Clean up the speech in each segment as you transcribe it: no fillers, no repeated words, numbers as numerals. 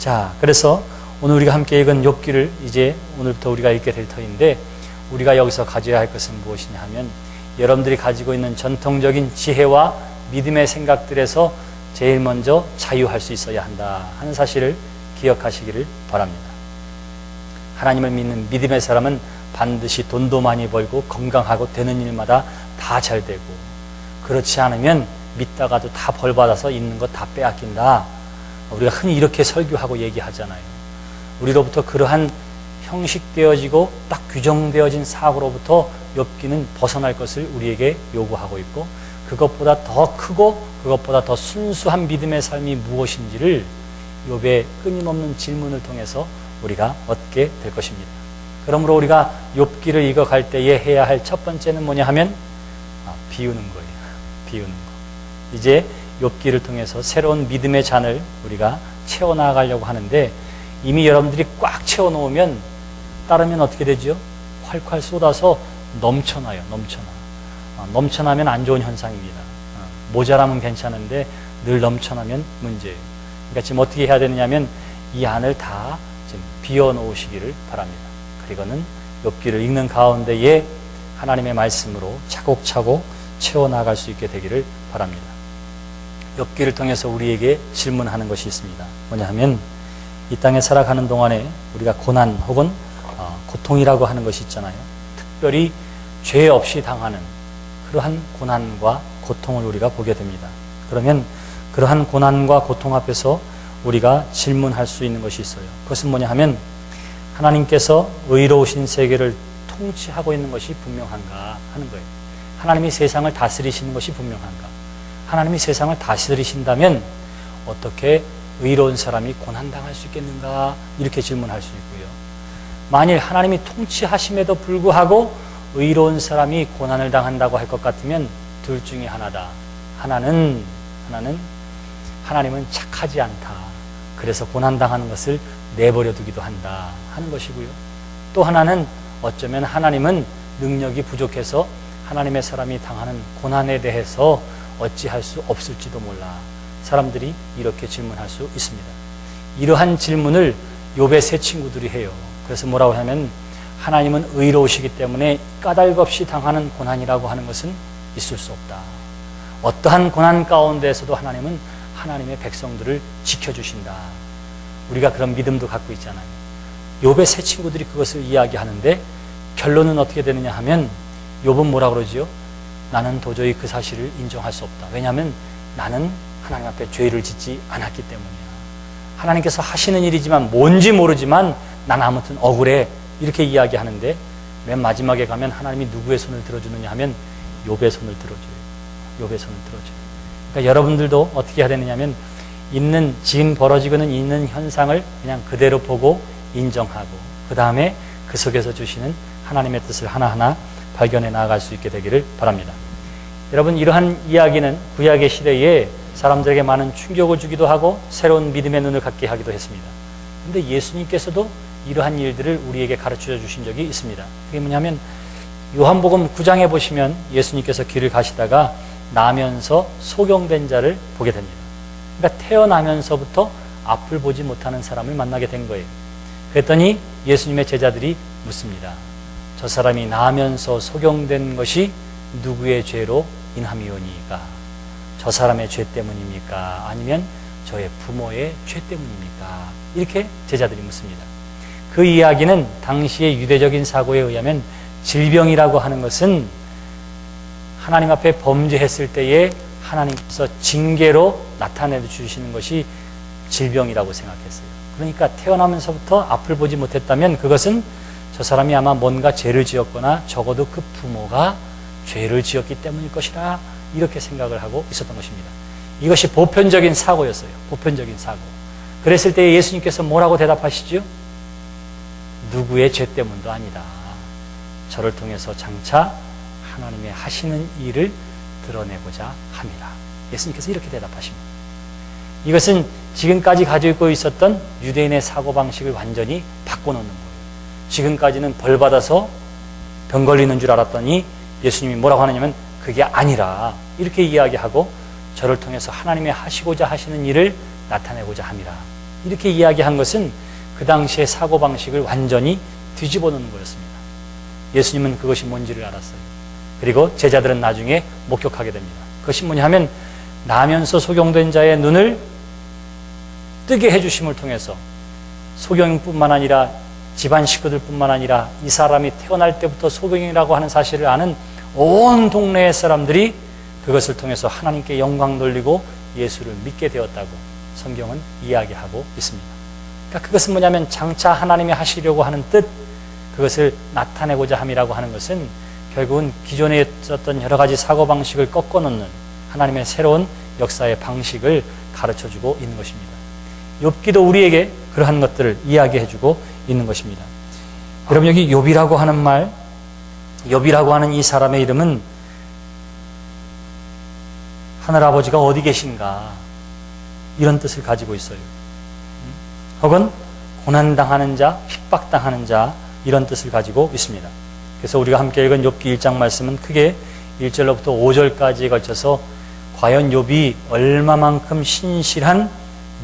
자, 그래서 오늘 우리가 함께 읽은 욥기를 이제 오늘부터 우리가 읽게 될 터인데, 우리가 여기서 가져야 할 것은 무엇이냐 하면, 여러분들이 가지고 있는 전통적인 지혜와 믿음의 생각들에서 제일 먼저 자유할 수 있어야 한다 하는 사실을 기억하시기를 바랍니다. 하나님을 믿는 믿음의 사람은 반드시 돈도 많이 벌고 건강하고 되는 일마다 다 잘 되고, 그렇지 않으면 믿다가도 다 벌 받아서 있는 거 다 빼앗긴다. 우리가 흔히 이렇게 설교하고 얘기하잖아요. 우리로부터 그러한 형식되어지고 딱 규정되어진 사고로부터 욥기는 벗어날 것을 우리에게 요구하고 있고, 그것보다 더 크고 그것보다 더 순수한 믿음의 삶이 무엇인지를 욥의 끊임없는 질문을 통해서 우리가 얻게 될 것입니다. 그러므로 우리가 욥기를 읽어갈 때에 해야 할 첫 번째는 뭐냐 하면 비우는 거예요. 비우는 거. 이제 욥기를 통해서 새로운 믿음의 잔을 우리가 채워나가려고 하는데, 이미 여러분들이 꽉 채워놓으면 따르면 어떻게 되죠? 콸콸 쏟아서 넘쳐나요. 넘쳐나면 안 좋은 현상입니다. 모자라면 괜찮은데 늘 넘쳐나면 문제예요. 그러니까 지금 어떻게 해야 되느냐면 이 안을 다 지금 비워놓으시기를 바랍니다. 그리고는 욥기를 읽는 가운데에 하나님의 말씀으로 차곡차곡 채워나갈 수 있게 되기를 바랍니다. 욥기를 통해서 우리에게 질문하는 것이 있습니다. 뭐냐 하면, 이 땅에 살아가는 동안에 우리가 고난 혹은 고통이라고 하는 것이 있잖아요. 특별히 죄 없이 당하는 그러한 고난과 고통을 우리가 보게 됩니다. 그러면 그러한 고난과 고통 앞에서 우리가 질문할 수 있는 것이 있어요. 그것은 뭐냐 하면, 하나님께서 의로우신 세계를 통치하고 있는 것이 분명한가 하는 거예요. 하나님이 세상을 다스리시는 것이 분명한가? 하나님이 세상을 다스리신다면 어떻게 의로운 사람이 고난당할 수 있겠는가? 이렇게 질문할 수 있고요. 만일 하나님이 통치하심에도 불구하고 의로운 사람이 고난을 당한다고 할 것 같으면 둘 중에 하나다. 하나는 하나님은 착하지 않다. 그래서 고난당하는 것을 내버려 두기도 한다 하는 것이고요. 또 하나는 어쩌면 하나님은 능력이 부족해서 하나님의 사람이 당하는 고난에 대해서 어찌할 수 없을지도 몰라. 사람들이 이렇게 질문할 수 있습니다. 이러한 질문을 욥의 세 친구들이 해요. 그래서 뭐라고 하면, 하나님은 의로우시기 때문에 까닭없이 당하는 고난이라고 하는 것은 있을 수 없다. 어떠한 고난 가운데에서도 하나님은 하나님의 백성들을 지켜주신다. 우리가 그런 믿음도 갖고 있잖아요. 욥의 세 친구들이 그것을 이야기하는데, 결론은 어떻게 되느냐 하면, 욥은 뭐라 그러지요? 나는 도저히 그 사실을 인정할 수 없다. 왜냐하면 나는 하나님 앞에 죄를 짓지 않았기 때문이야. 하나님께서 하시는 일이지만 뭔지 모르지만 난 아무튼 억울해. 이렇게 이야기하는데, 맨 마지막에 가면 하나님이 누구의 손을 들어주느냐 하면 욥의 손을 들어줘요. 욥의 손을 들어줘요. 그러니까 여러분들도 어떻게 해야 되느냐 하면, 지금 벌어지고는 있는 현상을 그냥 그대로 보고 인정하고, 그 다음에 그 속에서 주시는 하나님의 뜻을 하나하나 발견해 나아갈 수 있게 되기를 바랍니다. 여러분, 이러한 이야기는 구약의 시대에 사람들에게 많은 충격을 주기도 하고 새로운 믿음의 눈을 갖게 하기도 했습니다. 그런데 예수님께서도 이러한 일들을 우리에게 가르쳐 주신 적이 있습니다. 그게 뭐냐면, 요한복음 9장에 보시면 예수님께서 길을 가시다가 나면서 소경된 자를 보게 됩니다. 그러니까 태어나면서부터 앞을 보지 못하는 사람을 만나게 된 거예요. 그랬더니 예수님의 제자들이 묻습니다. 저 사람이 나면서 소경된 것이 누구의 죄로 인함이오니까? 저 사람의 죄 때문입니까? 아니면 저의 부모의 죄 때문입니까? 이렇게 제자들이 묻습니다. 그 이야기는 당시의 유대적인 사고에 의하면 질병이라고 하는 것은 하나님 앞에 범죄했을 때에 하나님께서 징계로 나타내 주시는 것이 질병이라고 생각했어요. 그러니까 태어나면서부터 앞을 보지 못했다면 그것은 저 사람이 아마 뭔가 죄를 지었거나 적어도 그 부모가 죄를 지었기 때문일 것이라, 이렇게 생각을 하고 있었던 것입니다. 이것이 보편적인 사고였어요. 보편적인 사고. 그랬을 때 예수님께서 뭐라고 대답하시죠? 누구의 죄 때문도 아니다. 저를 통해서 장차 하나님의 하시는 일을 드러내고자 함이라. 예수님께서 이렇게 대답하십니다. 이것은 지금까지 가지고 있었던 유대인의 사고방식을 완전히 바꿔놓는 거예요. 지금까지는 벌 받아서 병 걸리는 줄 알았더니 예수님이 뭐라고 하느냐면 그게 아니라, 이렇게 이야기하고 저를 통해서 하나님의 하시고자 하시는 일을 나타내고자 함이라. 이렇게 이야기한 것은 그 당시의 사고방식을 완전히 뒤집어 놓는 거였습니다. 예수님은 그것이 뭔지를 알았어요. 그리고 제자들은 나중에 목격하게 됩니다. 그것이 뭐냐 하면 나면서 소경된 자의 눈을 뜨게 해주심을 통해서 소경뿐만 아니라 집안 식구들뿐만 아니라 이 사람이 태어날 때부터 소경이라고 하는 사실을 아는 온 동네의 사람들이 그것을 통해서 하나님께 영광 돌리고 예수를 믿게 되었다고 성경은 이야기하고 있습니다. 그러니까 그것은 뭐냐면 장차 하나님이 하시려고 하는 뜻, 그것을 나타내고자 함이라고 하는 것은 결국은 기존에 있었던 여러 가지 사고방식을 꺾어놓는 하나님의 새로운 역사의 방식을 가르쳐주고 있는 것입니다. 욥기도 우리에게 그러한 것들을 이야기해주고 있는 것입니다. 여러분, 여기 욥이라고 하는 말, 욥이라고 하는 이 사람의 이름은 하늘아버지가 어디 계신가 이런 뜻을 가지고 있어요. 혹은 고난당하는 자, 핍박당하는 자 이런 뜻을 가지고 있습니다. 그래서 우리가 함께 읽은 욥기 1장 말씀은 크게 1절로부터 5절까지에 걸쳐서 과연 욥이 얼마만큼 신실한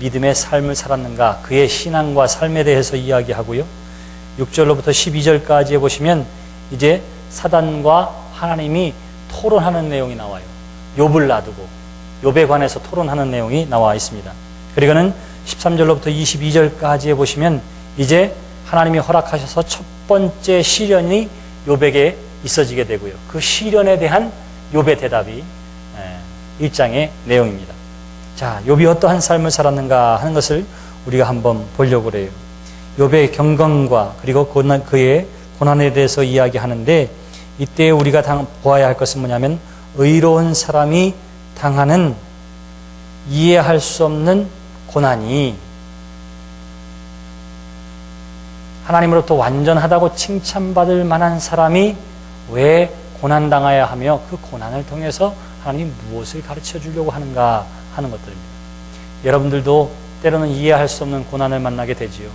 믿음의 삶을 살았는가, 그의 신앙과 삶에 대해서 이야기하고요. 6절로부터 12절까지에 보시면 이제 사단과 하나님이 토론하는 내용이 나와요. 욥을 놔두고 욥에 관해서 토론하는 내용이 나와 있습니다. 그리고는 13절로부터 22절까지에 보시면 이제 하나님이 허락하셔서 첫 번째 시련이 욥에게 있어지게 되고요. 그 시련에 대한 욥의 대답이 1장의 내용입니다. 자, 욥이 어떠한 삶을 살았는가 하는 것을 우리가 한번 보려고 해요. 욥의 경건과 그리고 그의 고난에 대해서 이야기하는데, 이때 우리가 보아야 할 것은 뭐냐면 의로운 사람이 당하는 이해할 수 없는 고난이 하나님으로부터 완전하다고 칭찬받을 만한 사람이 왜 고난당해야 하며 그 고난을 통해서 하나님이 무엇을 가르쳐 주려고 하는가 하는 것들입니다. 여러분들도 때로는 이해할 수 없는 고난을 만나게 되지요.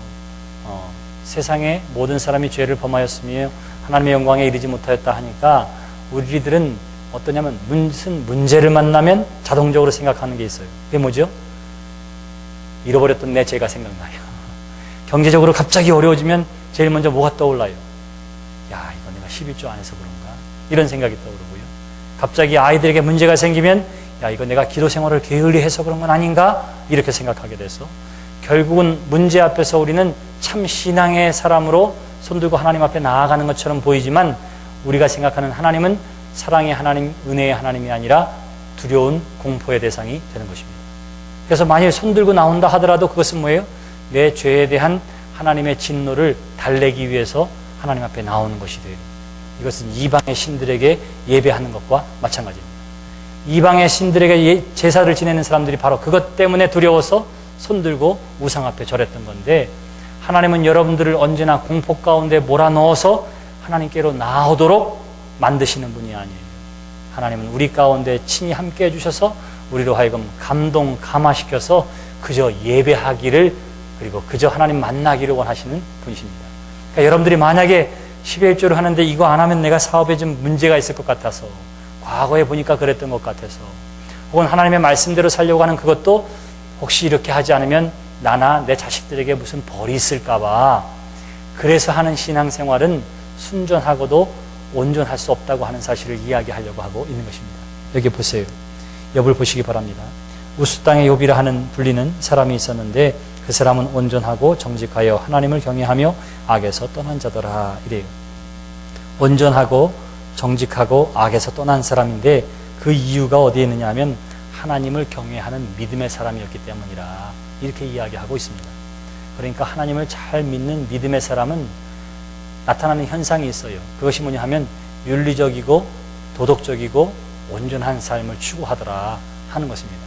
세상에 모든 사람이 죄를 범하였으며 하나님의 영광에 이르지 못하였다 하니까 우리들은 어떠냐면 무슨 문제를 만나면 자동적으로 생각하는 게 있어요. 그게 뭐죠? 잃어버렸던 내 죄가 생각나요. 경제적으로 갑자기 어려워지면 제일 먼저 뭐가 떠올라요? 야, 이거 내가 11조 안 해서 그런가? 이런 생각이 떠오르고요. 갑자기 아이들에게 문제가 생기면 야, 이거 내가 기도 생활을 게을리해서 그런 건 아닌가? 이렇게 생각하게 돼서 결국은 문제 앞에서 우리는 참 신앙의 사람으로 손들고 하나님 앞에 나아가는 것처럼 보이지만 우리가 생각하는 하나님은 사랑의 하나님, 은혜의 하나님이 아니라 두려운 공포의 대상이 되는 것입니다. 그래서 만일 손들고 나온다 하더라도 그것은 뭐예요? 내 죄에 대한 하나님의 진노를 달래기 위해서 하나님 앞에 나오는 것이 돼요. 이것은 이방의 신들에게 예배하는 것과 마찬가지입니다. 이방의 신들에게 제사를 지내는 사람들이 바로 그것 때문에 두려워서 손들고 우상 앞에 절했던 건데, 하나님은 여러분들을 언제나 공포 가운데 몰아넣어서 하나님께로 나오도록 만드시는 분이 아니에요. 하나님은 우리 가운데 친히 함께 해주셔서 우리로 하여금 감동, 감화시켜서 그저 예배하기를, 그리고 그저 하나님 만나기를 원하시는 분이십니다. 그러니까 여러분들이 만약에 11조를 하는데 이거 안 하면 내가 사업에 좀 문제가 있을 것 같아서, 과거에 보니까 그랬던 것 같아서, 혹은 하나님의 말씀대로 살려고 하는 그것도 혹시 이렇게 하지 않으면 나나 내 자식들에게 무슨 벌이 있을까 봐, 그래서 하는 신앙생활은 순전하고도 온전할 수 없다고 하는 사실을 이야기하려고 하고 있는 것입니다. 여기 보세요. 욥을 보시기 바랍니다. 우스 땅의 욥이라 하는 불리는 사람이 있었는데 그 사람은 온전하고 정직하여 하나님을 경외하며 악에서 떠난 자더라 이래요. 온전하고 정직하고 악에서 떠난 사람인데 그 이유가 어디에 있느냐 하면 하나님을 경외하는 믿음의 사람이었기 때문이라 이렇게 이야기하고 있습니다. 그러니까 하나님을 잘 믿는 믿음의 사람은 나타나는 현상이 있어요. 그것이 뭐냐 하면 윤리적이고 도덕적이고 온전한 삶을 추구하더라 하는 것입니다.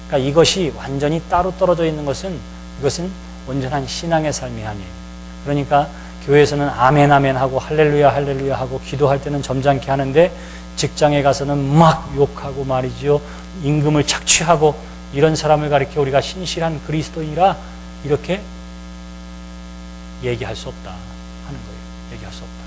그러니까 이것이 완전히 따로 떨어져 있는 것은, 이것은 온전한 신앙의 삶이 아니에요. 그러니까 교회에서는 아멘 아멘 하고 할렐루야 할렐루야 하고 기도할 때는 점잖게 하는데 직장에 가서는 막 욕하고 말이죠. 임금을 착취하고 이런 사람을 가리켜 우리가 신실한 그리스도인이라 이렇게 얘기할 수 없다 하는 거예요. 얘기할 수 없다.